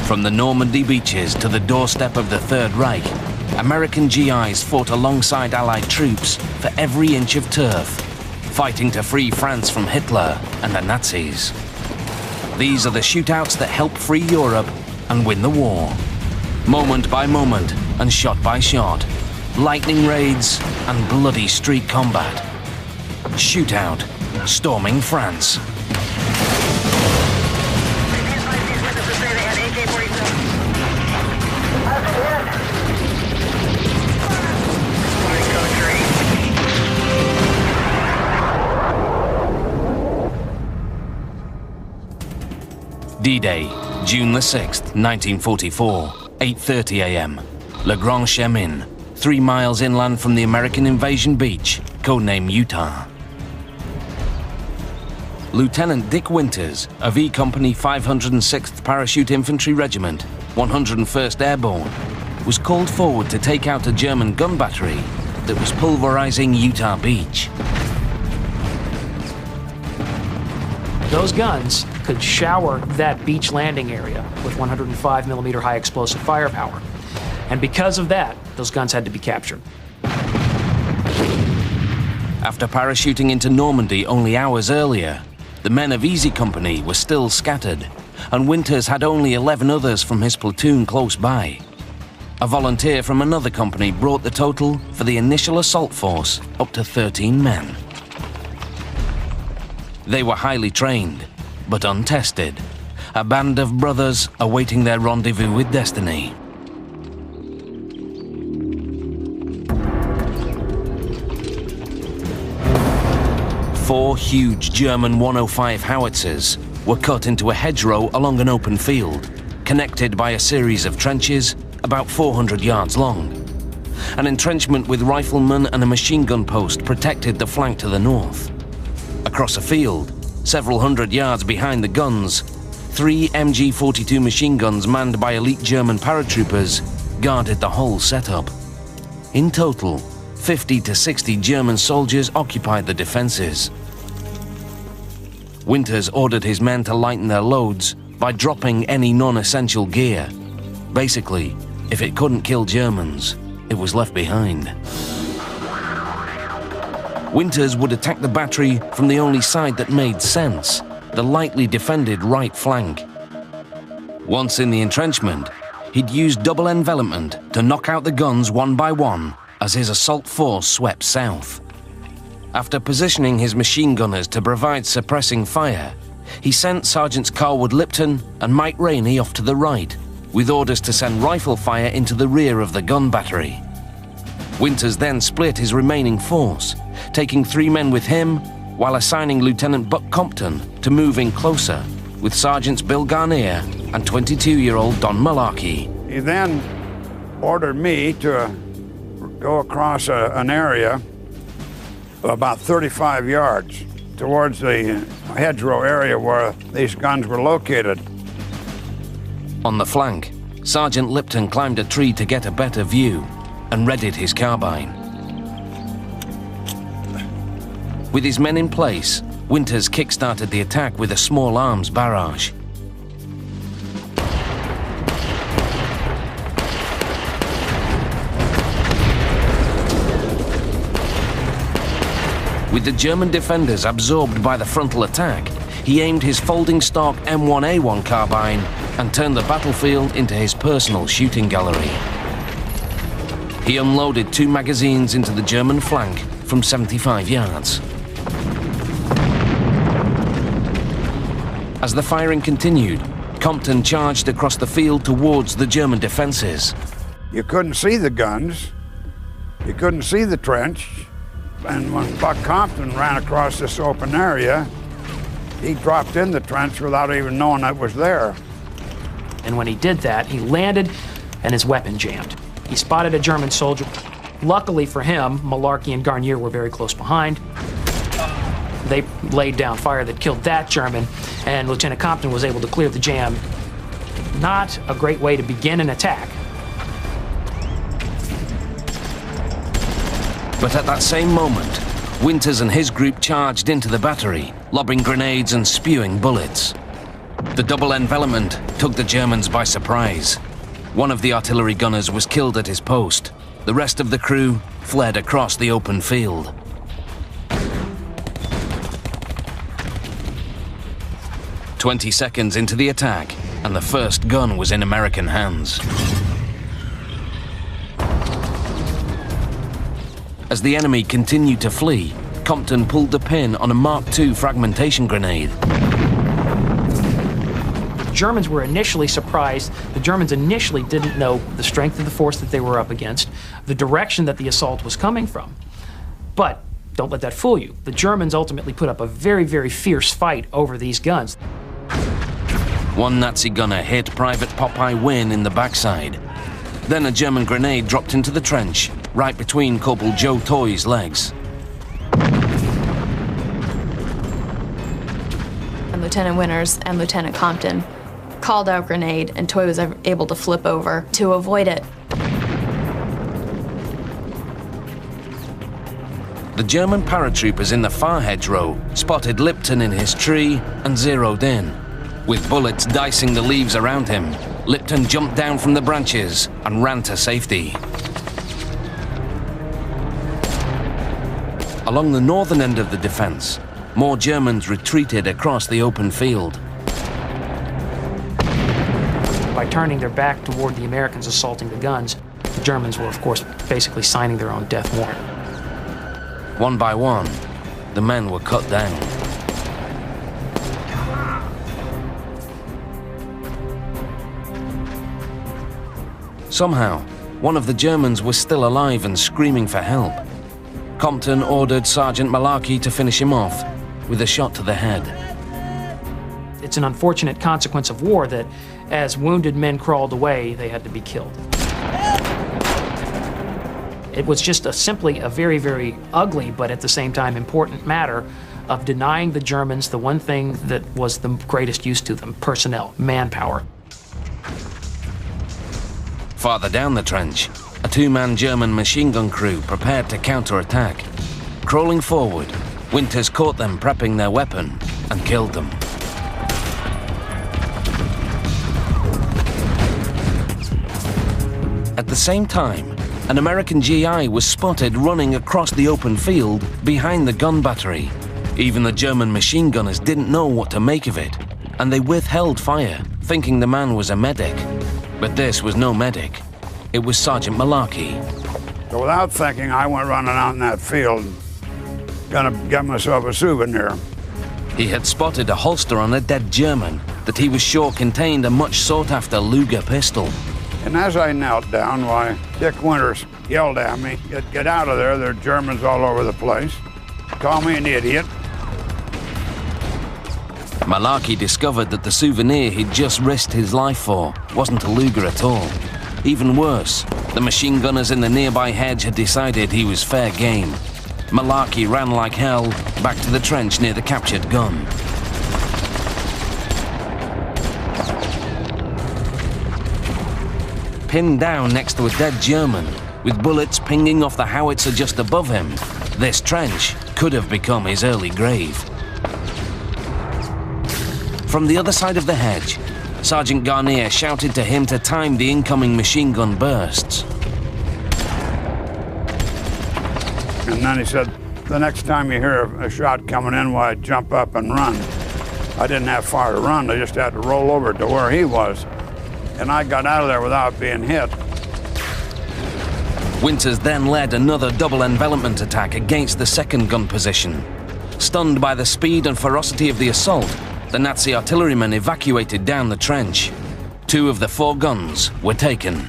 From the Normandy beaches to the doorstep of the Third Reich, American GIs fought alongside Allied troops for every inch of turf, fighting to free France from Hitler and the Nazis. These are the shootouts that help free Europe and win the war. Moment by moment and shot by shot, lightning raids and bloody street combat. Shootout, storming France. D-Day, June the 6th, 1944, 8:30 a.m. Le Grand Chemin, 3 miles inland from the American invasion beach, codenamed Utah. Lieutenant Dick Winters of E Company 506th Parachute Infantry Regiment, 101st Airborne, was called forward to take out a German gun battery that was pulverizing Utah Beach. Those guns could shower that beach landing area with 105mm high explosive firepower. And because of that, those guns had to be captured. After parachuting into Normandy only hours earlier, the men of Easy Company were still scattered, and Winters had only 11 others from his platoon close by. A volunteer from another company brought the total for the initial assault force up to 13 men. They were highly trained, but untested, a band of brothers awaiting their rendezvous with destiny. Four huge German 105 howitzers were cut into a hedgerow along an open field, connected by a series of trenches about 400 yards long. An entrenchment with riflemen and a machine gun post protected the flank to the north. Across a field, several hundred yards behind the guns, 3 MG-42 machine guns manned by elite German paratroopers guarded the whole setup. In total, 50 to 60 German soldiers occupied the defenses. Winters ordered his men to lighten their loads by dropping any non-essential gear. Basically, if it couldn't kill Germans, it was left behind. Winters would attack the battery from the only side that made sense, the lightly defended right flank. Once in the entrenchment, he'd use double envelopment to knock out the guns one by one as his assault force swept south. After positioning his machine gunners to provide suppressing fire, he sent Sergeants Carwood Lipton and Mike Rainey off to the right, with orders to send rifle fire into the rear of the gun battery. Winters then split his remaining force, taking 3 men with him, while assigning Lieutenant Buck Compton to move in closer, with Sergeants Bill Garnier and 22-year-old Don Malarkey. He then ordered me to go across an area about 35 yards towards the hedgerow area where these guns were located. On the flank, Sergeant Lipton climbed a tree to get a better view and readied his carbine. With his men in place, Winters kick-started the attack with a small arms barrage. With the German defenders absorbed by the frontal attack, he aimed his folding stock M1A1 carbine and turned the battlefield into his personal shooting gallery. He unloaded 2 magazines into the German flank from 75 yards. As the firing continued, Compton charged across the field towards the German defenses. You couldn't see the guns, you couldn't see the trench, and when Buck Compton ran across this open area, he dropped in the trench without even knowing it was there. And when he did that, he landed and his weapon jammed. He spotted a German soldier. Luckily for him, Malarkey and Garnier were very close behind. They laid down fire that killed that German, and Lieutenant Compton was able to clear the jam. Not a great way to begin an attack. But at that same moment, Winters and his group charged into the battery, lobbing grenades and spewing bullets. The double envelopment took the Germans by surprise. One of the artillery gunners was killed at his post. The rest of the crew fled across the open field. "20 seconds into the attack, and the first gun was in American hands. As the enemy continued to flee, Compton pulled the pin on a Mark II fragmentation grenade. The Germans were initially surprised. The Germans initially didn't know the strength of the force that they were up against, the direction that the assault was coming from. But don't let that fool you. The Germans ultimately put up a very, very fierce fight over these guns. One Nazi gunner hit Private Popeye Wynn in the backside. Then a German grenade dropped into the trench, right between Corporal Joe Toy's legs. And Lieutenant Winters and Lieutenant Compton called out grenade, and Toy was able to flip over to avoid it. The German paratroopers in the far hedgerow spotted Lipton in his tree and zeroed in. With bullets dicing the leaves around him, Lipton jumped down from the branches and ran to safety. Along the northern end of the defense, more Germans retreated across the open field. By turning their back toward the Americans assaulting the guns, the Germans were, of course, basically signing their own death warrant. One by one, the men were cut down. Somehow, one of the Germans was still alive and screaming for help. Compton ordered Sergeant Malarkey to finish him off with a shot to the head. It's an unfortunate consequence of war that as wounded men crawled away, they had to be killed. It was just simply a very, very ugly, but at the same time important matter of denying the Germans the one thing that was the greatest use to them: personnel, manpower. Farther down the trench, a two-man German machine gun crew prepared to counterattack. Crawling forward, Winters caught them prepping their weapon and killed them. At the same time, an American GI was spotted running across the open field behind the gun battery. Even the German machine gunners didn't know what to make of it, and they withheld fire, thinking the man was a medic. But this was no medic. It was Sergeant Malarkey. So without thinking, I went running out in that field, gonna get myself a souvenir. He had spotted a holster on a dead German that he was sure contained a much sought-after Luger pistol. And as I knelt down, why, Dick Winters yelled at me, get out of there, there are Germans all over the place. Call me an idiot. Malarkey discovered that the souvenir he'd just risked his life for wasn't a Luger at all. Even worse, the machine gunners in the nearby hedge had decided he was fair game. Malarkey ran like hell back to the trench near the captured gun. Pinned down next to a dead German, with bullets pinging off the howitzer just above him, this trench could have become his early grave. From the other side of the hedge, Sergeant Garnier shouted to him to time the incoming machine gun bursts. And then he said, the next time you hear a shot coming in, why, jump up and run. I didn't have far to run, I just had to roll over to where he was. And I got out of there without being hit. Winters then led another double envelopment attack against the second gun position. Stunned by the speed and ferocity of the assault, the Nazi artillerymen evacuated down the trench. 2 of the 4 guns were taken.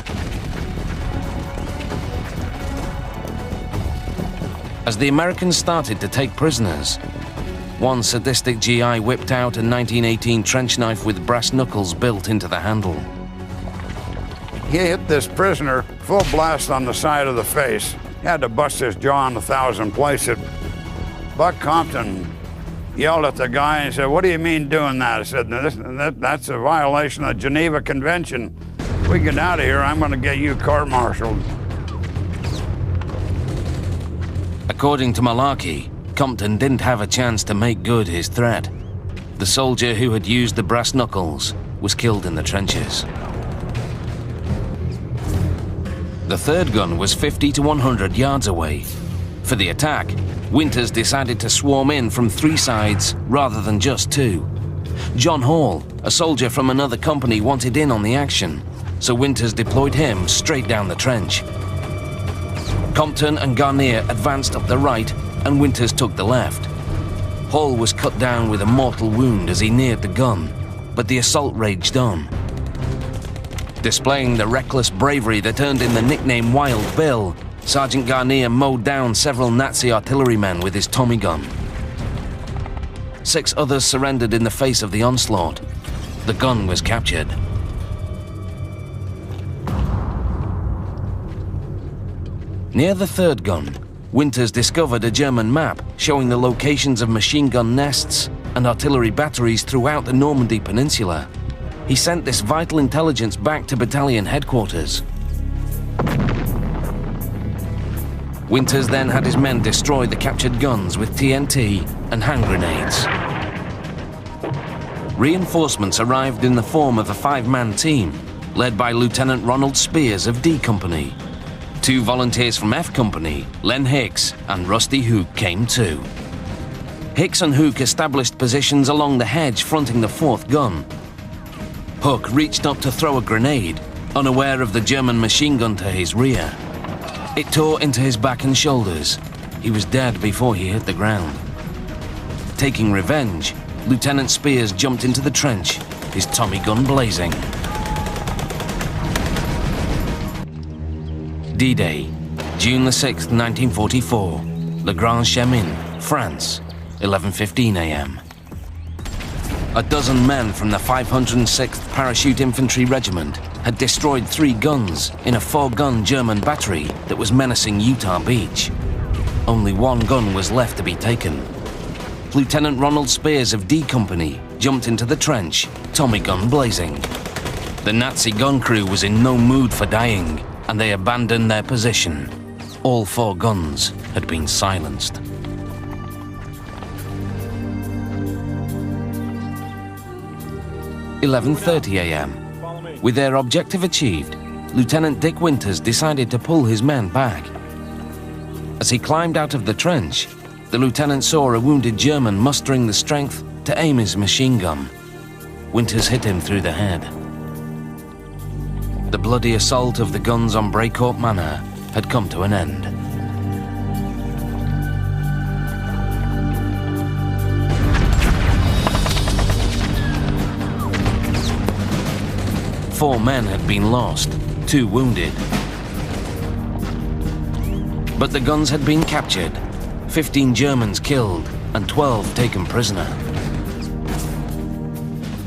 As the Americans started to take prisoners, one sadistic GI whipped out a 1918 trench knife with brass knuckles built into the handle. He hit this prisoner full blast on the side of the face. He had to bust his jaw in 1,000 places. Buck Compton yelled at the guy and said, "What do you mean doing that?" I said, "That's a violation of the Geneva Convention. If we get out of here, I'm going to get you court-martialed." According to Malarkey, Compton didn't have a chance to make good his threat. The soldier who had used the brass knuckles was killed in the trenches. The third gun was 50 to 100 yards away. For the attack, Winters decided to swarm in from 3 sides rather than just 2. John Hall, a soldier from another company, wanted in on the action, so Winters deployed him straight down the trench. Compton and Garnier advanced up the right, and Winters took the left. Hall was cut down with a mortal wound as he neared the gun, but the assault raged on. Displaying the reckless bravery that earned him the nickname Wild Bill, Sergeant Garnier mowed down several Nazi artillerymen with his Tommy gun. 6 others surrendered in the face of the onslaught. The gun was captured. Near the third gun, Winters discovered a German map showing the locations of machine gun nests and artillery batteries throughout the Normandy Peninsula. He sent this vital intelligence back to battalion headquarters. Winters then had his men destroy the captured guns with TNT and hand grenades. Reinforcements arrived in the form of a 5-man team, led by Lieutenant Ronald Spears of D Company. 2 volunteers from F Company, Len Hicks and Rusty Hook, came too. Hicks and Hook established positions along the hedge fronting the 4th gun. Hook reached up to throw a grenade, unaware of the German machine gun to his rear. It tore into his back and shoulders. He was dead before he hit the ground. Taking revenge, Lieutenant Spears jumped into the trench, his Tommy gun blazing. D-Day, June the 6th, 1944, Le Grand Chemin, France, 11:15 a.m. A dozen men from the 506th Parachute Infantry Regiment had destroyed 3 guns in a 4-gun German battery that was menacing Utah Beach. Only 1 gun was left to be taken. Lieutenant Ronald Spears of D Company jumped into the trench, Tommy gun blazing. The Nazi gun crew was in no mood for dying, and they abandoned their position. All 4 guns had been silenced. "11:30 a.m. With their objective achieved, Lieutenant Dick Winters decided to pull his men back. As he climbed out of the trench, the lieutenant saw a wounded German mustering the strength to aim his machine gun. Winters hit him through the head. The bloody assault of the guns on Brecourt Manor had come to an end. Four men had been lost, 2 wounded. But the guns had been captured, 15 Germans killed and 12 taken prisoner.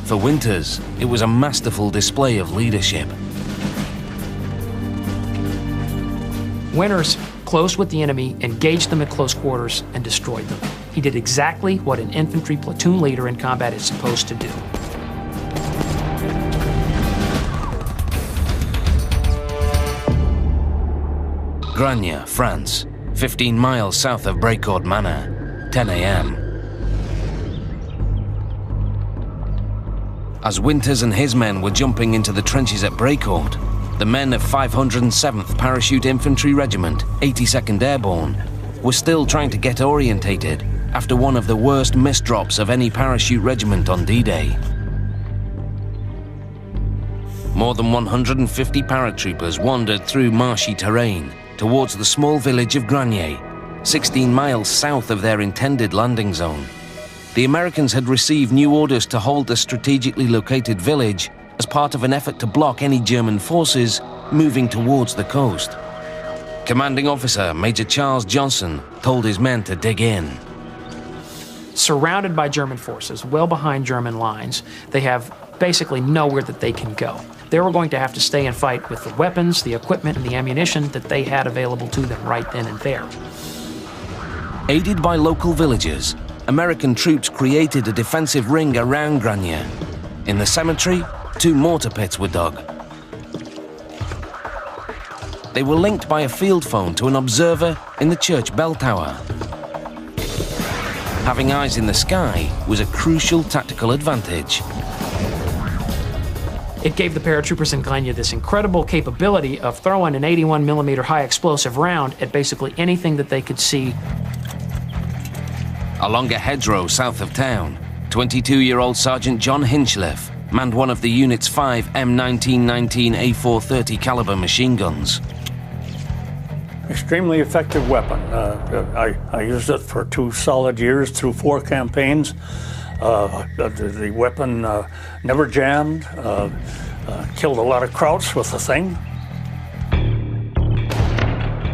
For Winters, it was a masterful display of leadership. Winters closed with the enemy, engaged them at close quarters, and destroyed them. He did exactly what an infantry platoon leader in combat is supposed to do. Gragny, France, 15 miles south of Brecourt Manor, 10 a.m. As Winters and his men were jumping into the trenches at Brecourt, the men of 507th Parachute Infantry Regiment, 82nd Airborne, were still trying to get orientated after one of the worst misdrops of any parachute regiment on D-Day. More than 150 paratroopers wandered through marshy terrain towards the small village of Gragny, 16 miles south of their intended landing zone. The Americans had received new orders to hold the strategically located village as part of an effort to block any German forces moving towards the coast. Commanding officer Major Charles Johnson told his men to dig in. Surrounded by German forces, well behind German lines, they have basically nowhere that they can go. They were going to have to stay and fight with the weapons, the equipment, and the ammunition that they had available to them right then and there. Aided by local villagers, American troops created a defensive ring around Gragny. In the cemetery, 2 mortar pits were dug. They were linked by a field phone to an observer in the church bell tower. Having eyes in the sky was a crucial tactical advantage. It gave the paratroopers in Grenier this incredible capability of throwing an 81mm high explosive round at basically anything that they could see. Along a hedgerow south of town, 22-year-old Sergeant John Hinchliffe manned one of the unit's 5 M1919 A430 caliber machine guns. Extremely effective weapon. I used it for 2 solid years through 4 campaigns. The weapon never jammed, killed a lot of krauts with the thing.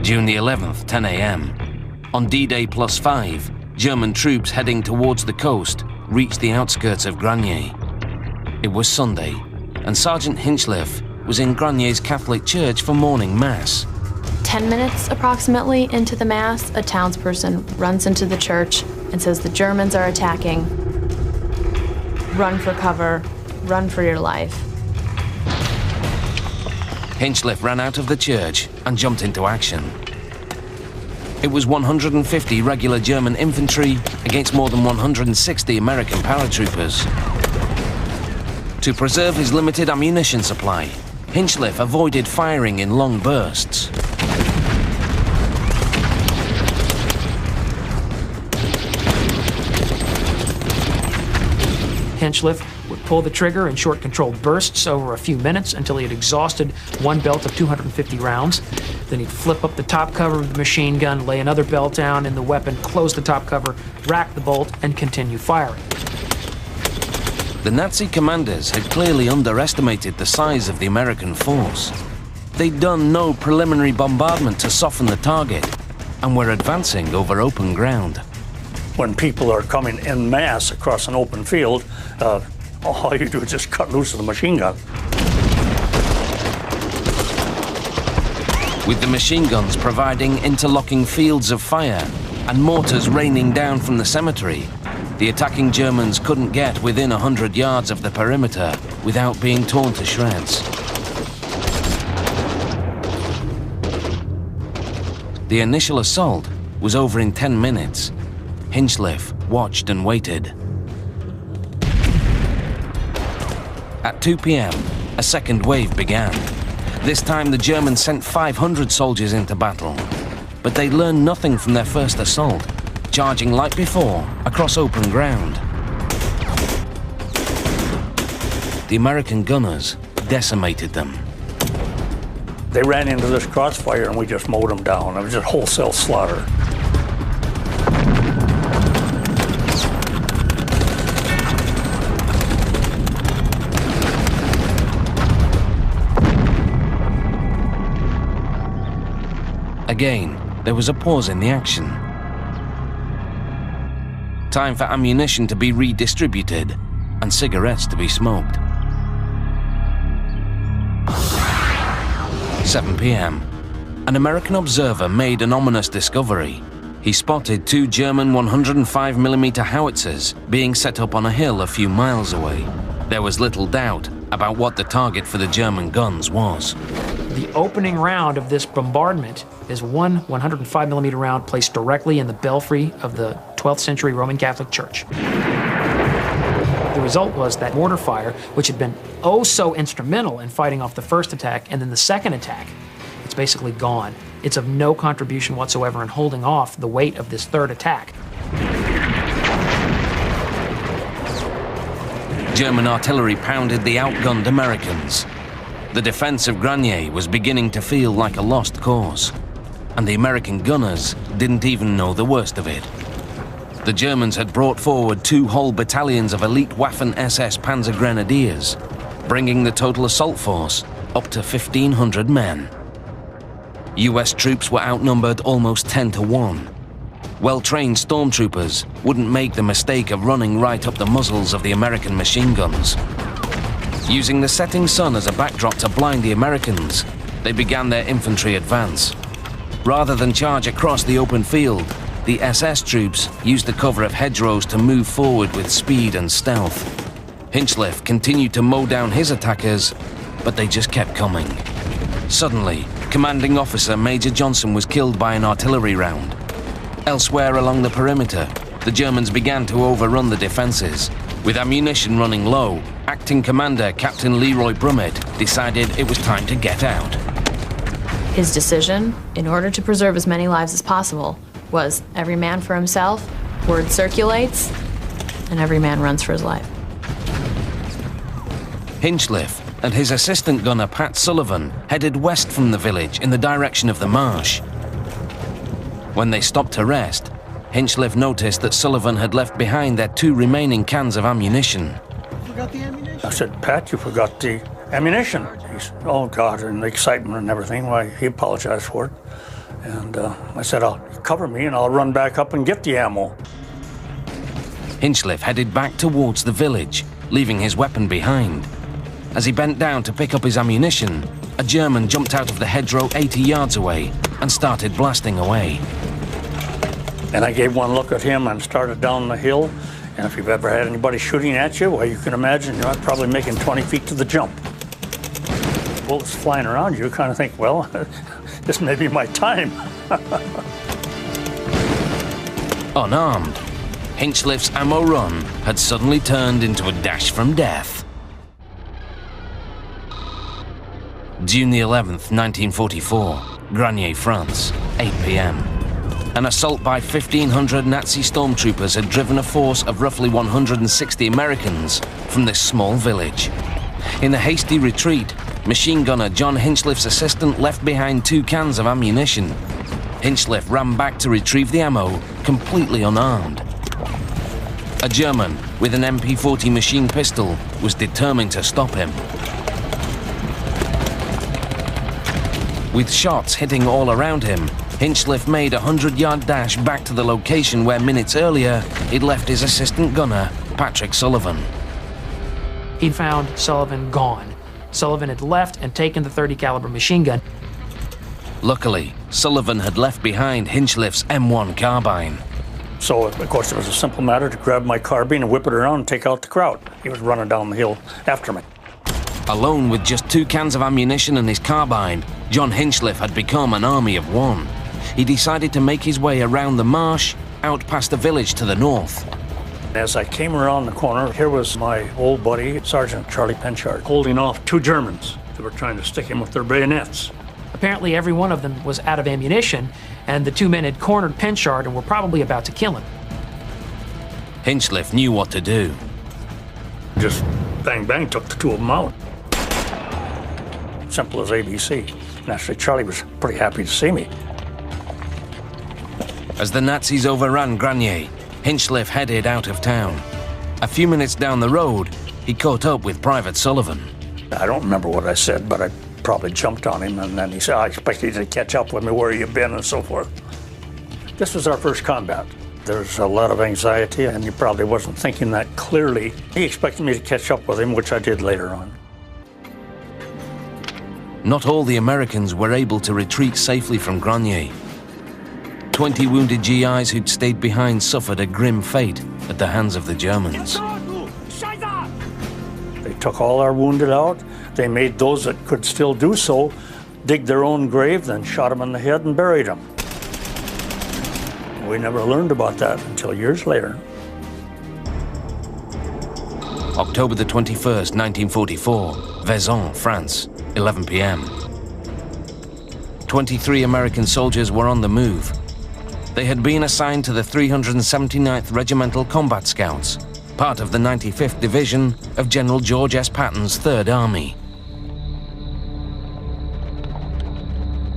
June the 11th, 10 a.m. On D-Day +5, German troops heading towards the coast reached the outskirts of Grenier. It was Sunday, and Sergeant Hinchliffe was in Grenier's Catholic church for morning mass. 10 minutes approximately into the mass, a townsperson runs into the church and says the Germans are attacking. Run for cover, run for your life. Hinchliffe ran out of the church and jumped into action. It was 150 regular German infantry against more than 160 American paratroopers. To preserve his limited ammunition supply, Hinchliffe avoided firing in long bursts. Hinchliffe would pull the trigger in short controlled bursts over a few minutes until he had exhausted one belt of 250 rounds. Then he'd flip up the top cover of the machine gun, lay another belt down in the weapon, close the top cover, rack the bolt, and continue firing. The Nazi commanders had clearly underestimated the size of the American force. They'd done no preliminary bombardment to soften the target and were advancing over open ground. When people are coming en masse across an open field, all you do is just cut loose of the machine gun. With the machine guns providing interlocking fields of fire and mortars raining down from the cemetery, the attacking Germans couldn't get within 100 yards of the perimeter without being torn to shreds. The initial assault was over in 10 minutes. Hinchliffe watched and waited. At 2 p.m., a second wave began. This time the Germans sent 500 soldiers into battle, but they learned nothing from their first assault, charging like before across open ground. The American gunners decimated them. They ran into this crossfire and we just mowed them down. It was just wholesale slaughter. Again, there was a pause in the action. Time for ammunition to be redistributed and cigarettes to be smoked. 7 p.m. An American observer made an ominous discovery. He spotted 2 German 105mm howitzers being set up on a hill a few miles away. There was little doubt about what the target for the German guns was. The opening round of this bombardment is one 105mm round placed directly in the belfry of the 12th century Roman Catholic Church. The result was that mortar fire, which had been oh so instrumental in fighting off the first attack and then the second attack, it's basically gone. It's of no contribution whatsoever in holding off the weight of this third attack. German artillery pounded the outgunned Americans. The defense of Grenier was beginning to feel like a lost cause, and the American gunners didn't even know the worst of it. The Germans had brought forward 2 whole battalions of elite Waffen-SS Panzer Grenadiers, bringing the total assault force up to 1,500 men. US troops were outnumbered almost 10 to 1. Well-trained stormtroopers wouldn't make the mistake of running right up the muzzles of the American machine guns. Using the setting sun as a backdrop to blind the Americans, they began their infantry advance. Rather than charge across the open field, the SS troops used the cover of hedgerows to move forward with speed and stealth. Hinchliffe continued to mow down his attackers, but they just kept coming. Suddenly, commanding officer Major Johnson was killed by an artillery round. Elsewhere along the perimeter, the Germans began to overrun the defenses. With ammunition running low, acting commander Captain Leroy Brummett decided it was time to get out. His decision, in order to preserve as many lives as possible, was every man for himself, word circulates, and every man runs for his life. Hinchliffe and his assistant gunner Pat Sullivan headed west from the village in the direction of the marsh. When they stopped to rest, Hinchliffe noticed that Sullivan had left behind their 2 remaining cans of ammunition. You forgot the ammunition? I said, Pat, you forgot the ammunition. He said, oh God, and the excitement and everything. Why, he apologized for it. And I said, I'll cover me and I'll run back up and get the ammo. Hinchliffe headed back towards the village, leaving his weapon behind. As he bent down to pick up his ammunition, a German jumped out of the hedgerow 80 yards away and started blasting away. And I gave one look at him and started down the hill. And if you've ever had anybody shooting at you, well, you can imagine you're probably making 20 feet to the jump. Bullets flying around you, kind of think, well, this may be my time. Unarmed, Hinchliffe's ammo run had suddenly turned into a dash from death. June the 11th, 1944, Granier, France, 8 p.m. An assault by 1,500 Nazi stormtroopers had driven a force of roughly 160 Americans from this small village. In a hasty retreat, machine gunner John Hinchliffe's assistant left behind 2 cans of ammunition. Hinchliffe ran back to retrieve the ammo, completely unarmed. A German with an MP-40 machine pistol was determined to stop him. With shots hitting all around him, Hinchliffe made a 100-yard dash back to the location where minutes earlier he'd left his assistant gunner, Patrick Sullivan. He'd found Sullivan gone. Sullivan had left and taken the .30 caliber machine gun. Luckily, Sullivan had left behind Hinchlife's M1 carbine. So, of course, it was a simple matter to grab my carbine and whip it around and take out the crowd. He was running down the hill after me. Alone with just 2 cans of ammunition and his carbine, John Hinchliffe had become an army of one. He decided to make his way around the marsh, out past the village to the north. As I came around the corner, here was my old buddy, Sergeant Charlie Penchard, holding off 2 Germans that were trying to stick him with their bayonets. Apparently every one of them was out of ammunition, and the 2 men had cornered Penchard and were probably about to kill him. Hinchliffe knew what to do. Just bang, bang, took the 2 of them out. Simple as ABC. And actually, Charlie was pretty happy to see me. As the Nazis overran Granier, Hinchliffe headed out of town. A few minutes down the road, he caught up with Private Sullivan. I don't remember what I said, but I probably jumped on him, and then he said, I expect you to catch up with me, where you been, and so forth. This was our first combat. There's a lot of anxiety, and he probably wasn't thinking that clearly. He expected me to catch up with him, which I did later on. Not all the Americans were able to retreat safely from Granier. 20 wounded GIs who'd stayed behind suffered a grim fate at the hands of the Germans. They took all our wounded out. They made those that could still do so dig their own grave, then shot them in the head and buried them. We never learned about that until years later. October the 21st, 1944, Vaison, France, 11 p.m. 23 American soldiers were on the move. They had been assigned to the 379th Regimental Combat Scouts, part of the 95th Division of General George S. Patton's 3rd Army.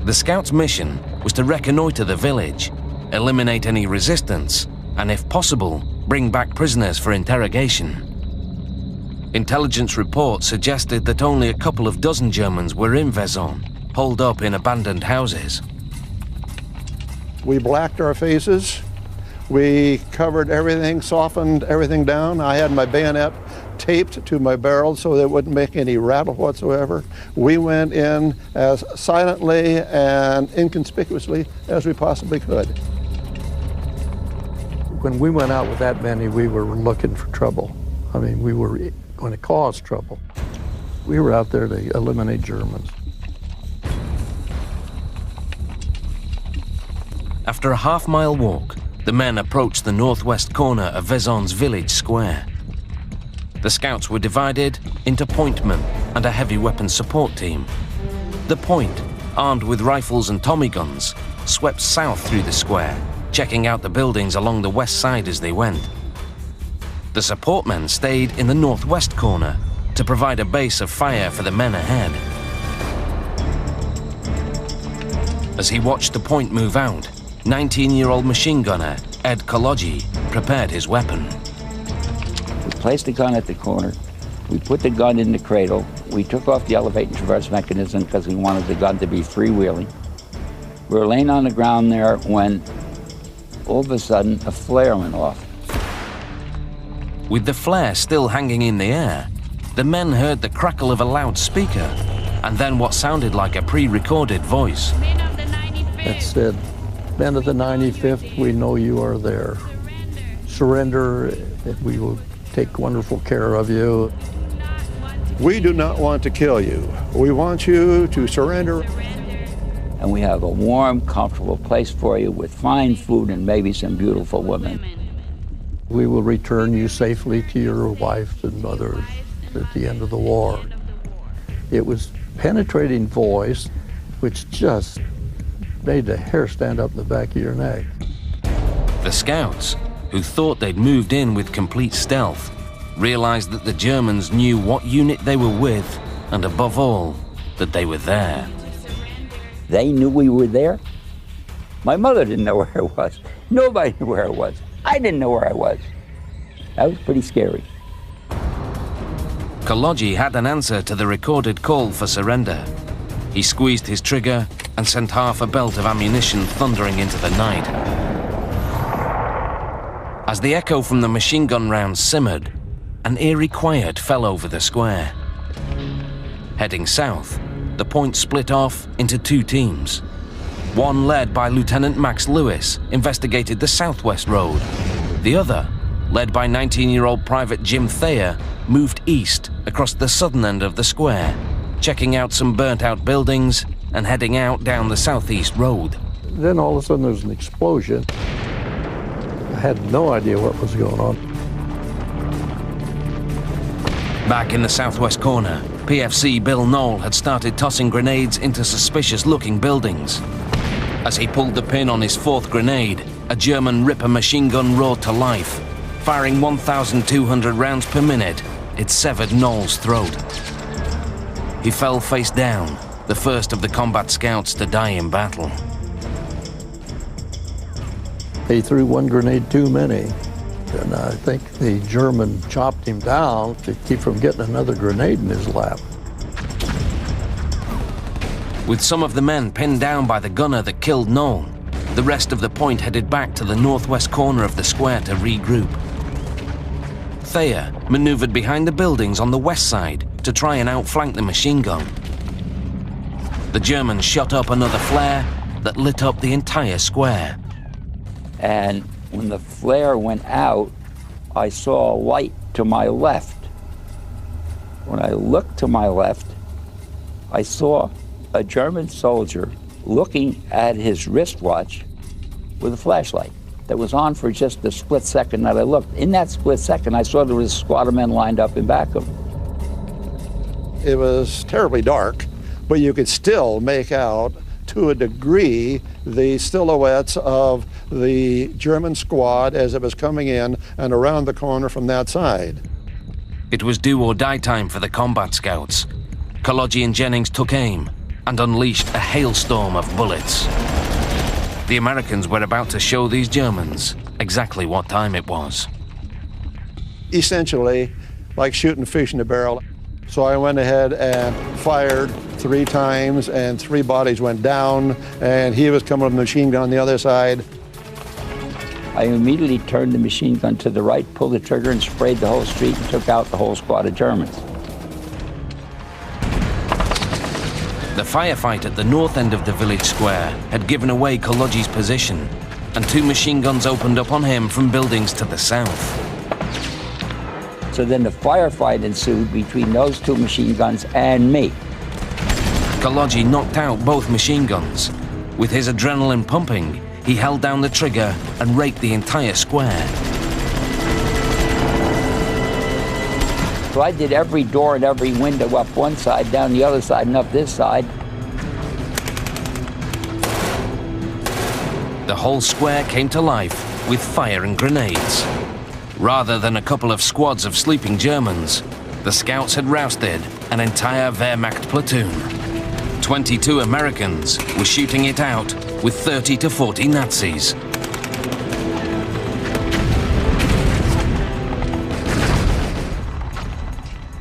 The Scouts' mission was to reconnoiter the village, eliminate any resistance, and if possible, bring back prisoners for interrogation. Intelligence reports suggested that only a couple of dozen Germans were in Vaison, holed up in abandoned houses. We blacked our faces. We covered everything, softened everything down. I had my bayonet taped to my barrel so that it wouldn't make any rattle whatsoever. We went in as silently and inconspicuously as we possibly could. When we went out with that many, we were looking for trouble. I mean, we were going to cause trouble. We were out there to eliminate Germans. After a half-mile walk, the men approached the northwest corner of Vezon's village square. The scouts were divided into pointmen and a heavy weapons support team. The point, armed with rifles and Tommy guns, swept south through the square, checking out the buildings along the west side as they went. The support men stayed in the northwest corner to provide a base of fire for the men ahead. As he watched the point move out, 19-year-old machine gunner Ed Koloji prepared his weapon. We placed the gun at the corner. We put the gun in the cradle. We took off the elevate and traverse mechanism because we wanted the gun to be freewheeling. We were laying on the ground there when all of a sudden a flare went off. With the flare still hanging in the air, the men heard the crackle of a loudspeaker and then what sounded like a pre-recorded voice. It said, "Men of the 95th, we know you are there. Surrender, and we will take wonderful care of you. We do not want to kill you. We want you to surrender. And we have a warm, comfortable place for you with fine food and maybe some beautiful women. We will return you safely to your wife and mother at the end of the war." It was penetrating voice, which just made the hair stand up in the back of your neck. The scouts, who thought they'd moved in with complete stealth, realized that the Germans knew what unit they were with, and above all, that they were there. They knew we were there. My mother didn't know where I was. Nobody knew where I was. I didn't know where I was. That was pretty scary. Koloji had an answer to the recorded call for surrender. He squeezed his trigger and sent half a belt of ammunition thundering into the night. As the echo from the machine gun rounds simmered, an eerie quiet fell over the square. Heading south, the point split off into two teams. One, led by Lieutenant Max Lewis, investigated the southwest road. The other, led by 19-year-old Private Jim Thayer, moved east across the southern end of the square, checking out some burnt-out buildings and heading out down the southeast road. Then all of a sudden there was an explosion. I had no idea what was going on. Back in the southwest corner, PFC Bill Knoll had started tossing grenades into suspicious-looking buildings. As he pulled the pin on his fourth grenade, a German Ripper machine gun roared to life. Firing 1,200 rounds per minute, it severed Knoll's throat. He fell face down, the first of the combat scouts to die in battle. He threw one grenade too many, and I think the German chopped him down to keep from getting another grenade in his lap. With some of the men pinned down by the gunner that killed Knoll, the rest of the point headed back to the northwest corner of the square to regroup. Thayer maneuvered behind the buildings on the west side to try and outflank the machine gun. The Germans shot up another flare that lit up the entire square. And when the flare went out, I saw a light to my left. When I looked to my left, I saw a German soldier looking at his wristwatch with a flashlight that was on for just the split second that I looked. In that split second, I saw there was a squad of men lined up in back of him. It was terribly dark, but you could still make out, to a degree, the silhouettes of the German squad as it was coming in and around the corner from that side. It was do or die time for the combat scouts. Koloji and Jennings took aim and unleashed a hailstorm of bullets. The Americans were about to show these Germans exactly what time it was. Essentially, like shooting fish in a barrel. So I went ahead and fired 3 times, and 3 bodies went down, and he was coming with a machine gun on the other side. I immediately turned the machine gun to the right, pulled the trigger, and sprayed the whole street and took out the whole squad of Germans. The firefight at the north end of the village square had given away Koloji's position, and 2 machine guns opened up on him from buildings to the south. So then the firefight ensued between those 2 machine guns and me. Koloji knocked out both machine guns. With his adrenaline pumping, he held down the trigger and raked the entire square. So I did every door and every window up one side, down the other side, and up this side. The whole square came to life with fire and grenades. Rather than a couple of squads of sleeping Germans, the scouts had rousted an entire Wehrmacht platoon. 22 Americans were shooting it out with 30 to 40 Nazis.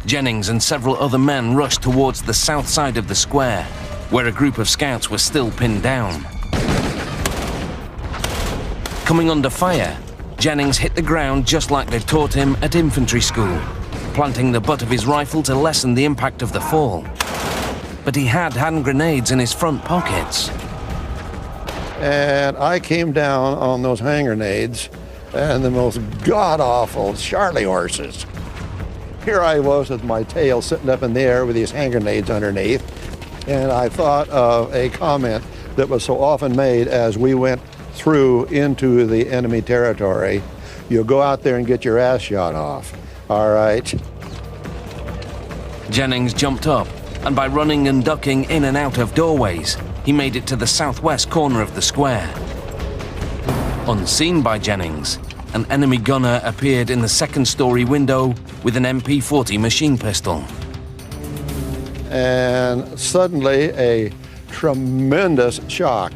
Jennings and several other men rushed towards the south side of the square, where a group of scouts were still pinned down. Coming under fire, Jennings hit the ground just like they'd taught him at infantry school, planting the butt of his rifle to lessen the impact of the fall. But he had hand grenades in his front pockets. And I came down on those hand grenades and the most god-awful Charlie horses. Here I was with my tail sitting up in the air with these hand grenades underneath, and I thought of a comment that was so often made as we went through into the enemy territory: you'll go out there and get your ass shot off, all right? Jennings jumped up, and by running and ducking in and out of doorways, he made it to the southwest corner of the square. Unseen by Jennings, an enemy gunner appeared in the second-story window with an MP-40 machine pistol. And suddenly, a tremendous shock.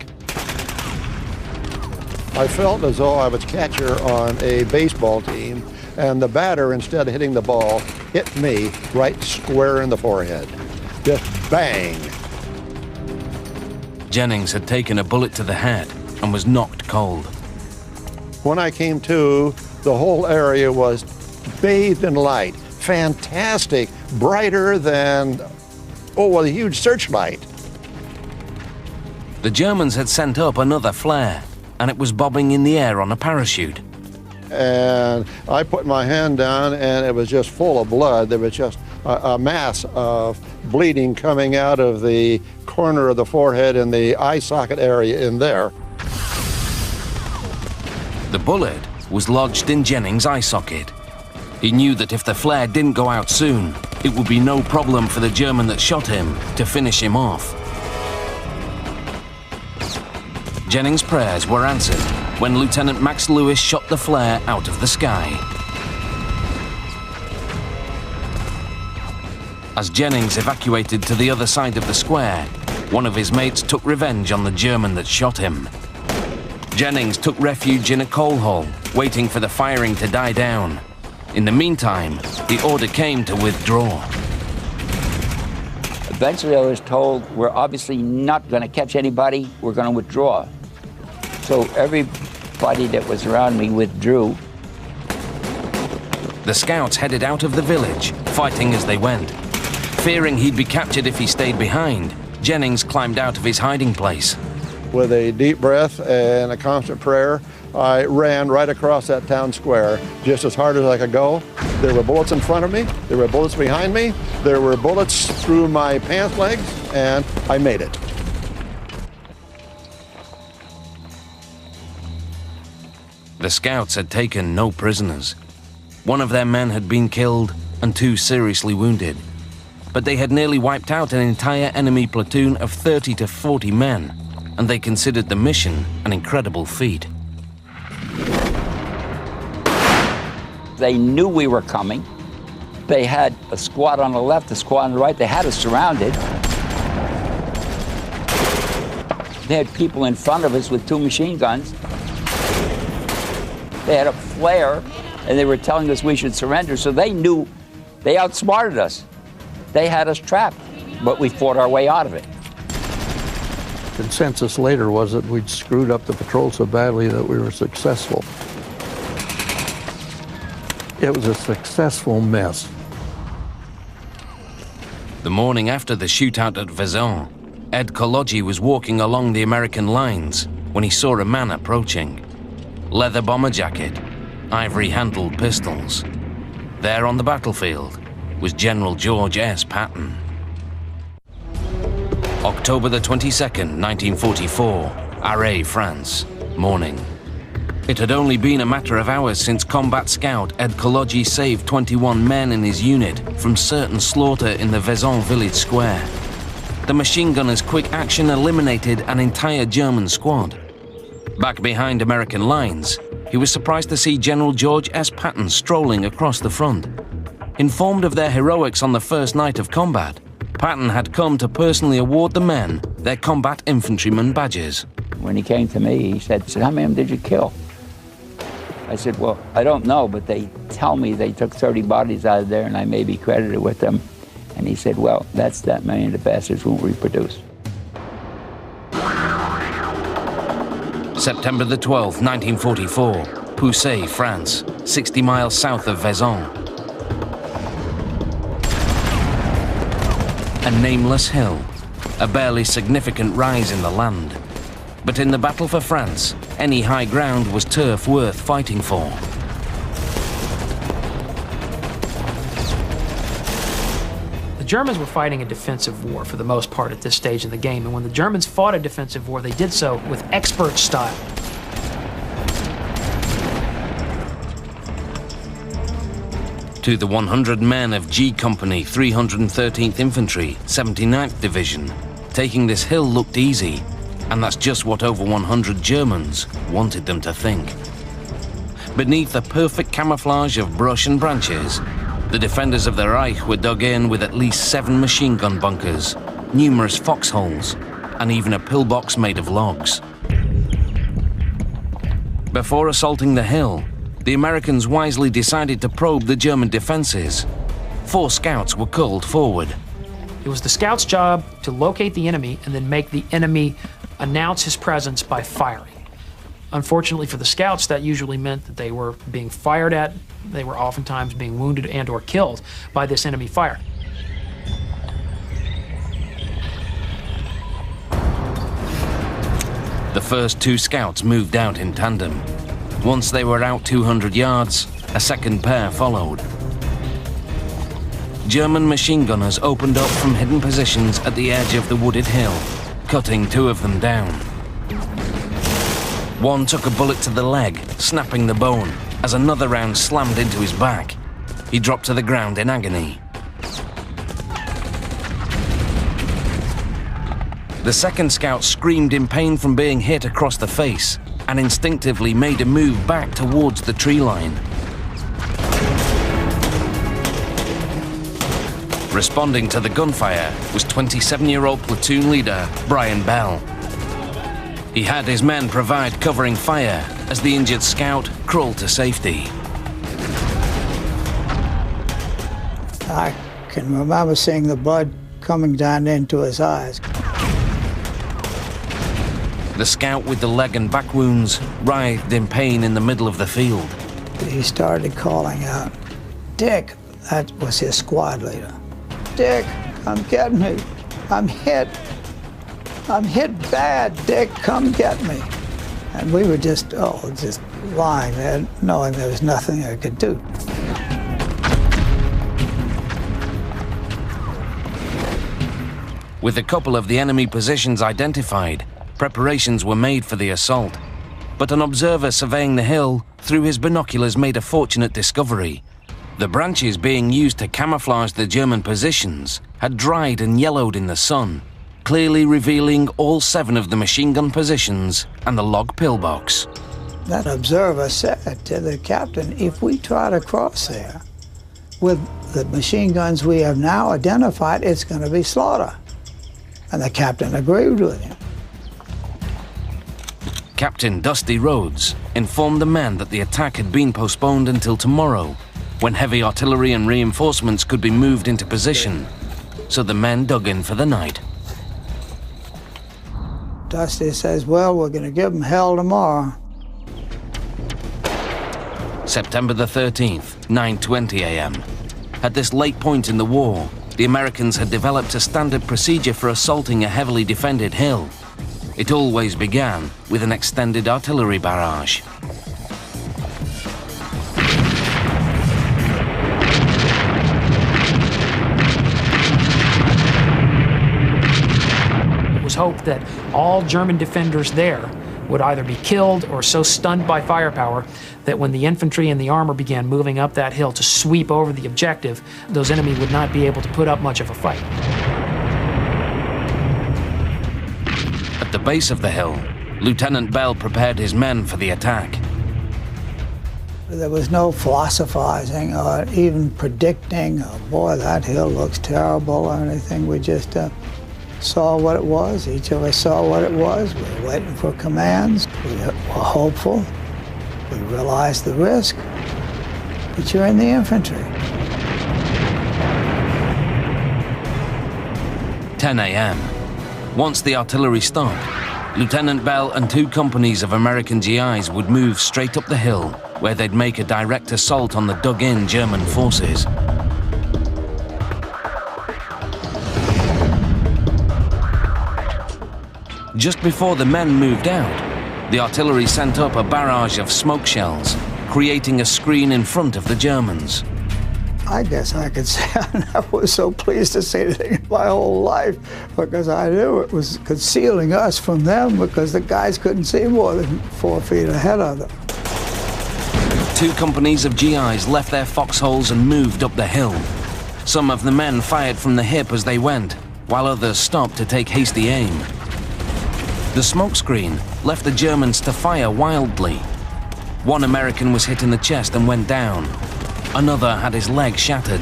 I felt as though I was catcher on a baseball team, and the batter, instead of hitting the ball, hit me right square in the forehead. Just bang! Jennings had taken a bullet to the head and was knocked cold. When I came to, the whole area was bathed in light. Fantastic, brighter than, a huge searchlight. The Germans had sent up another flare, and it was bobbing in the air on a parachute. And I put my hand down, and it was just full of blood. There was just a mass of bleeding coming out of the corner of the forehead and the eye socket area in there. The bullet was lodged in Jennings' eye socket. He knew that if the flare didn't go out soon, it would be no problem for the German that shot him to finish him off. Jennings' prayers were answered when Lieutenant Max Lewis shot the flare out of the sky. As Jennings evacuated to the other side of the square, one of his mates took revenge on the German that shot him. Jennings took refuge in a coal hole, waiting for the firing to die down. In the meantime, the order came to withdraw. Eventually I was told, we're obviously not going to catch anybody, we're going to withdraw. So everybody that was around me withdrew. The scouts headed out of the village, fighting as they went. Fearing he'd be captured if he stayed behind, Jennings climbed out of his hiding place. With a deep breath and a constant prayer, I ran right across that town square just as hard as I could go. There were bullets in front of me, there were bullets behind me, there were bullets through my pants legs, and I made it. The scouts had taken no prisoners. One of their men had been killed and 2 seriously wounded. But they had nearly wiped out an entire enemy platoon of 30 to 40 men, and they considered the mission an incredible feat. They knew we were coming. They had a squad on the left, a squad on the right. They had us surrounded. They had people in front of us with 2 machine guns. They had a flare, and they were telling us we should surrender, so they knew they outsmarted us. They had us trapped, but we fought our way out of it. The consensus later was that we'd screwed up the patrol so badly that we were successful. It was a successful mess. The morning after the shootout at Vezin, Ed Kology was walking along the American lines when he saw a man approaching. Leather bomber jacket, ivory-handled pistols. There on the battlefield was General George S. Patton. October the 22nd, 1944, Arras, France. morning. It had only been a matter of hours since combat scout Ed Kolodziej saved 21 men in his unit from certain slaughter in the Vezon village square. The machine gunner's quick action eliminated an entire German squad. Back behind American lines, he was surprised to see General George S. Patton strolling across the front. Informed of their heroics on the first night of combat, Patton had come to personally award the men their combat infantryman badges. When he came to me, he said, how many of them did you kill? I said, well, I don't know, but they tell me they took 30 bodies out of there and I may be credited with them. And he said, well, that's that many, the bastards won't reproduce. September the 12th, 1944, Poussey, France, 60 miles south of Vezon. A nameless hill, a barely significant rise in the land. But in the battle for France, any high ground was turf worth fighting for. The Germans were fighting a defensive war for the most part at this stage in the game, and when the Germans fought a defensive war, they did so with expert style. To the 100 men of G Company, 313th Infantry, 79th Division, taking this hill looked easy, and that's just what over 100 Germans wanted them to think. Beneath a perfect camouflage of brush and branches, the defenders of the Reich were dug in with at least 7 machine gun bunkers, numerous foxholes, and even a pillbox made of logs. Before assaulting the hill, the Americans wisely decided to probe the German defenses. 4 scouts were called forward. It was the scouts' job to locate the enemy and then make the enemy announce his presence by firing. Unfortunately for the scouts, that usually meant that they were being fired at. They were oftentimes being wounded and or killed by this enemy fire. The first 2 scouts moved out in tandem. Once they were out 200 yards, a second pair followed. German machine gunners opened up from hidden positions at the edge of the wooded hill, cutting 2 of them down. One took a bullet to the leg, snapping the bone, as another round slammed into his back. He dropped to the ground in agony. The second scout screamed in pain from being hit across the face and instinctively made a move back towards the tree line. Responding to the gunfire was 27-year-old platoon leader Brian Bell. He had his men provide covering fire as the injured scout crawled to safety. I can remember seeing the blood coming down into his eyes. The scout with the leg and back wounds writhed in pain in the middle of the field. He started calling out, "Dick," that was his squad leader. "Dick, come get me. I'm hit. I'm hit bad. Dick, come get me." And we were just lying there, knowing there was nothing I could do. With a couple of the enemy positions identified, preparations were made for the assault. But an observer surveying the hill through his binoculars made a fortunate discovery. The branches being used to camouflage the German positions had dried and yellowed in the sun, clearly revealing all 7 of the machine gun positions and the log pillbox. That observer said to the captain, "If we try to cross there with the machine guns we have now identified, it's going to be slaughter." And the captain agreed with him. Captain Dusty Rhodes informed the men that the attack had been postponed until tomorrow, when heavy artillery and reinforcements could be moved into position. So the men dug in for the night. Dusty says, "Well, we're going to give them hell tomorrow." September the 13th, 9:20 a.m. At this late point in the war, the Americans had developed a standard procedure for assaulting a heavily defended hill. It always began with an extended artillery barrage. It was hoped that all German defenders there would either be killed or so stunned by firepower that when the infantry and the armor began moving up that hill to sweep over the objective, those enemy would not be able to put up much of a fight. At the base of the hill, Lieutenant Bell prepared his men for the attack. There was no philosophizing or even predicting, oh boy, that hill looks terrible or anything. We just saw what it was. Each of us saw what it was. We were waiting for commands. We were hopeful. We realized the risk, but you're in the infantry. 10 a.m. Once the artillery stopped, Lieutenant Bell and 2 companies of American GIs would move straight up the hill, where they'd make a direct assault on the dug-in German forces. Just before the men moved out, the artillery sent up a barrage of smoke shells, creating a screen in front of the Germans. I guess I could say I never was so pleased to see anything in my whole life, because I knew it was concealing us from them, because the guys couldn't see more than 4 feet ahead of them. 2 companies of GIs left their foxholes and moved up the hill. Some of the men fired from the hip as they went, while others stopped to take hasty aim. The smokescreen left the Germans to fire wildly. 1 American was hit in the chest and went down. Another had his leg shattered.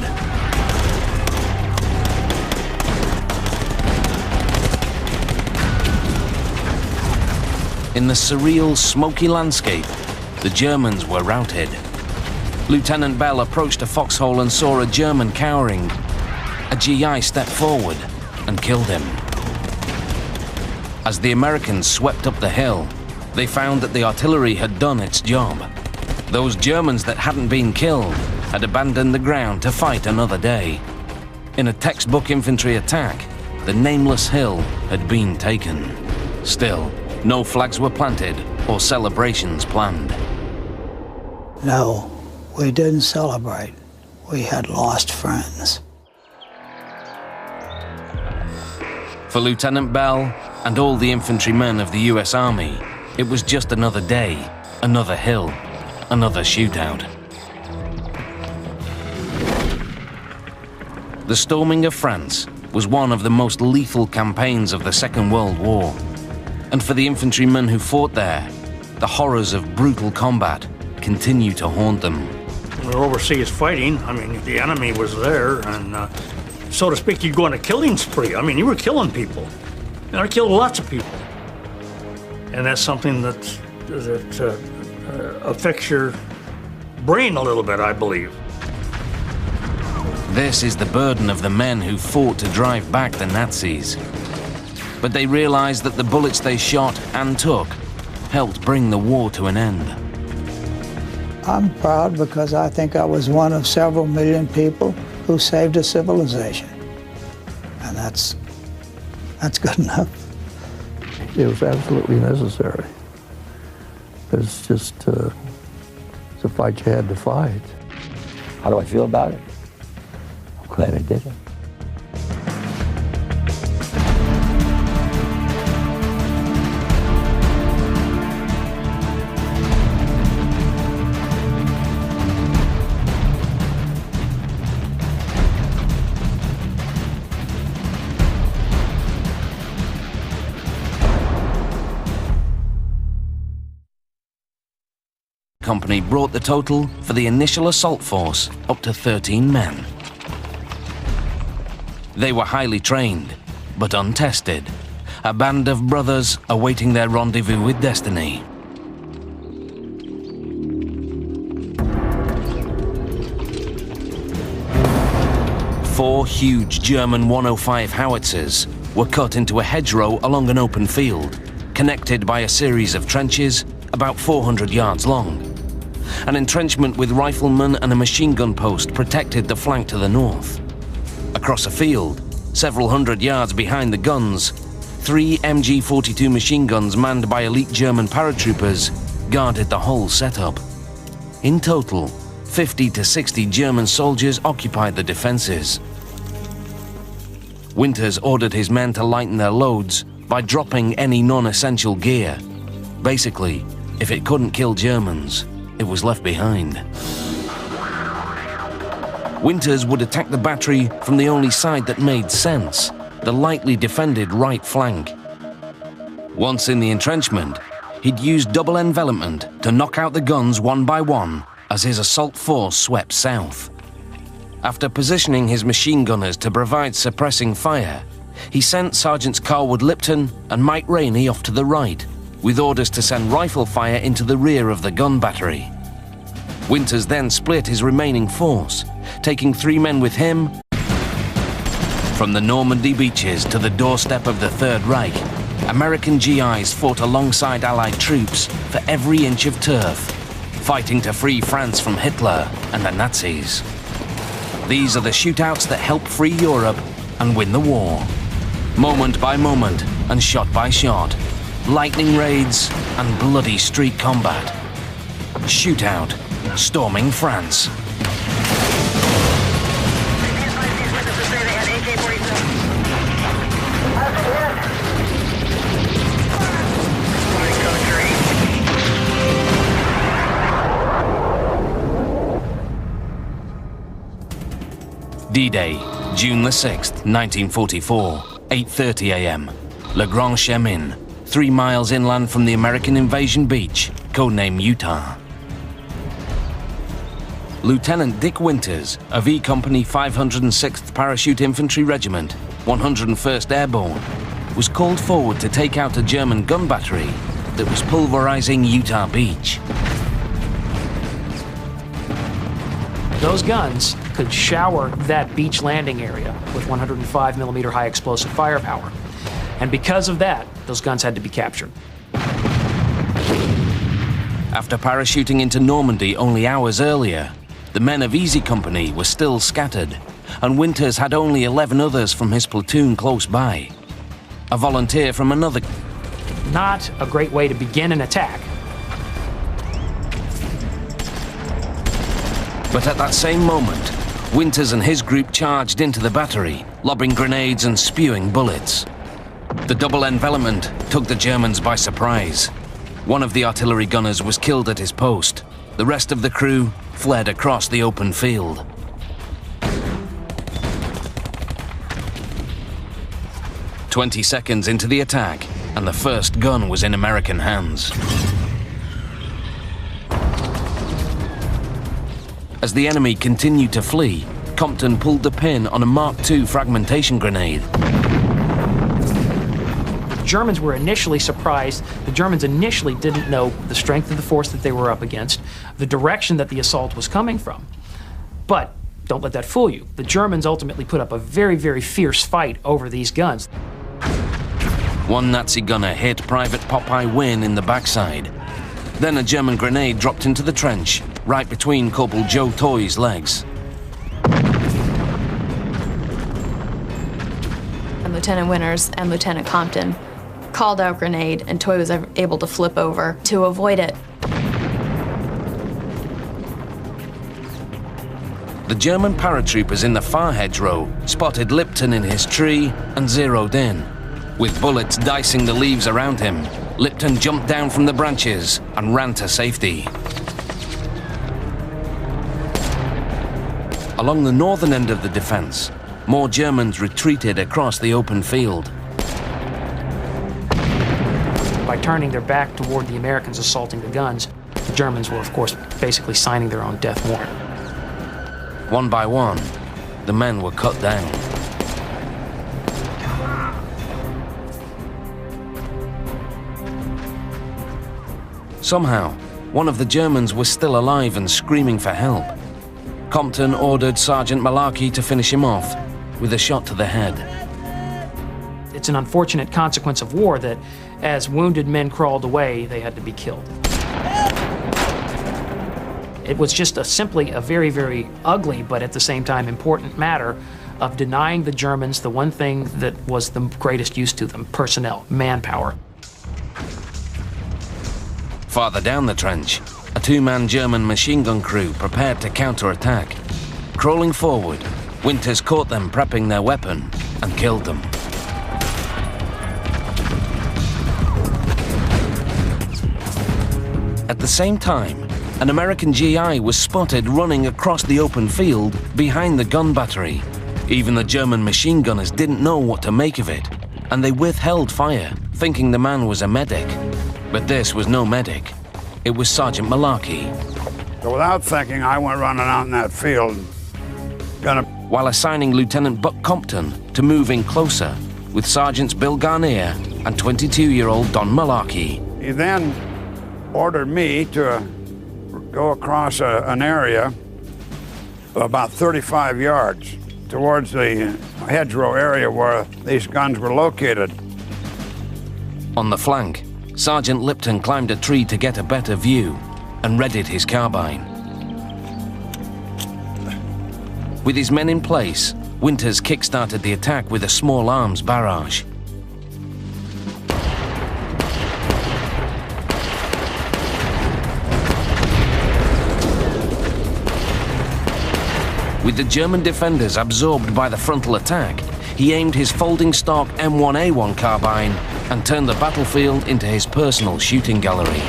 In the surreal, smoky landscape, the Germans were routed. Lieutenant Bell approached a foxhole and saw a German cowering. A GI stepped forward and killed him. As the Americans swept up the hill, they found that the artillery had done its job. Those Germans that hadn't been killed had abandoned the ground to fight another day. In a textbook infantry attack, the nameless hill had been taken. Still, no flags were planted or celebrations planned. No, we didn't celebrate. We had lost friends. For Lieutenant Bell and all the infantrymen of the US Army, it was just another day, another hill, another shootout. The storming of France was one of the most lethal campaigns of the Second World War. And for the infantrymen who fought there, the horrors of brutal combat continue to haunt them. When we were overseas fighting, I mean, the enemy was there, and so to speak, you'd go on a killing spree. I mean, you were killing people. And I killed lots of people. And that's something that affects your brain a little bit, I believe. This is the burden of the men who fought to drive back the Nazis. But they realized that the bullets they shot and took helped bring the war to an end. I'm proud because I think I was one of several million people who saved a civilization. And that's good enough. It was absolutely necessary. It's just it's a fight you had to fight. How do I feel about it? I'm glad I did it. Company brought the total for the initial assault force up to 13 men. They were highly trained, but untested, a band of brothers awaiting their rendezvous with destiny. Four huge German 105 howitzers were cut into a hedgerow along an open field, connected by a series of trenches about 400 yards long. An entrenchment with riflemen and a machine gun post protected the flank to the north. Across a field, several hundred yards behind the guns, 3 MG-42 machine guns manned by elite German paratroopers guarded the whole setup. In total, 50 to 60 German soldiers occupied the defenses. Winters ordered his men to lighten their loads by dropping any non-essential gear. Basically, if it couldn't kill Germans, it was left behind. Winters would attack the battery from the only side that made sense, the lightly defended right flank. Once in the entrenchment, he'd use double envelopment to knock out the guns one by one as his assault force swept south. After positioning his machine gunners to provide suppressing fire, he sent Sergeants Carwood Lipton and Mike Rainey off to the right, with orders to send rifle fire into the rear of the gun battery. Winters then split his remaining force, taking 3 men with him. From the Normandy beaches to the doorstep of the Third Reich, American GIs fought alongside Allied troops for every inch of turf, fighting to free France from Hitler and the Nazis. These are the shootouts that help free Europe and win the war. Moment by moment and shot by shot, lightning raids and bloody street combat. Shootout, storming France. D-Day, June the 6th, 1944, 8:30 a.m. Le Grand Chemin, 3 miles inland from the American invasion beach, codenamed Utah. Lieutenant Dick Winters of E Company 506th Parachute Infantry Regiment, 101st Airborne, was called forward to take out a German gun battery that was pulverizing Utah Beach. Those guns could shower that beach landing area with 105mm high explosive firepower. And because of that, those guns had to be captured. After parachuting into Normandy only hours earlier, the men of Easy Company were still scattered, and Winters had only 11 others from his platoon close by. A volunteer from another... Not a great way to begin an attack. But at that same moment, Winters and his group charged into the battery, lobbing grenades and spewing bullets. The double envelopment took the Germans by surprise. One of the artillery gunners was killed at his post. The rest of the crew fled across the open field. "20 seconds into the attack, and the first gun was in American hands. As the enemy continued to flee, Compton pulled the pin on a Mark II fragmentation grenade. The Germans were initially surprised. The Germans initially didn't know the strength of the force that they were up against, the direction that the assault was coming from. But don't let that fool you. The Germans ultimately put up a very, very fierce fight over these guns. One Nazi gunner hit Private Popeye Wynn in the backside. Then a German grenade dropped into the trench, right between Corporal Joe Toy's legs. And Lieutenant Winters and Lieutenant Compton called out grenade, and Toy was able to flip over to avoid it. The German paratroopers in the far hedgerow spotted Lipton in his tree and zeroed in. With bullets dicing the leaves around him, Lipton jumped down from the branches and ran to safety. Along the northern end of the defense, more Germans retreated across the open field. By turning their back toward the Americans assaulting the guns, the Germans were, of course, basically signing their own death warrant. One by one, the men were cut down. Somehow, one of the Germans was still alive and screaming for help. Compton ordered Sergeant Malarkey to finish him off with a shot to the head. It's an unfortunate consequence of war that as wounded men crawled away, they had to be killed. It was just simply a very, very ugly, but at the same time important matter of denying the Germans the one thing that was the greatest use to them: personnel, manpower. Farther down the trench, a 2-man German machine gun crew prepared to counterattack. Crawling forward, Winters caught them prepping their weapon and killed them. At the same time, an American GI was spotted running across the open field behind the gun battery. Even the German machine gunners didn't know what to make of it, and they withheld fire, thinking the man was a medic. But this was no medic. It was Sergeant Malarkey. So without thinking, I went running out in that field, while assigning Lieutenant Buck Compton to move in closer with Sergeants Bill Garnier and 22-year-old Don Malarkey. He then ordered me to go across an area about 35 yards towards the hedgerow area where these guns were located. On the flank, Sergeant Lipton climbed a tree to get a better view and readied his carbine. With his men in place, Winters kick-started the attack with a small arms barrage. With the German defenders absorbed by the frontal attack, he aimed his folding stock M1A1 carbine and turned the battlefield into his personal shooting gallery.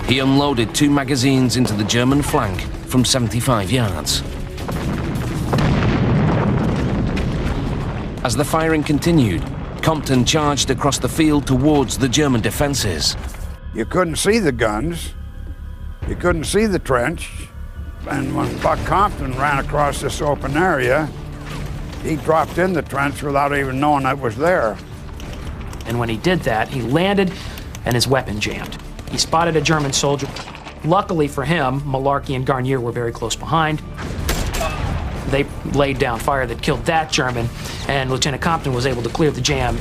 He unloaded 2 magazines into the German flank from 75 yards. As the firing continued, Compton charged across the field towards the German defenses. You couldn't see the guns, you couldn't see the trench, and when Buck Compton ran across this open area, he dropped in the trench without even knowing it was there. And when he did that, he landed and his weapon jammed. He spotted a German soldier. Luckily for him, Malarkey and Garnier were very close behind. They laid down fire that killed that German, and Lieutenant Compton was able to clear the jam.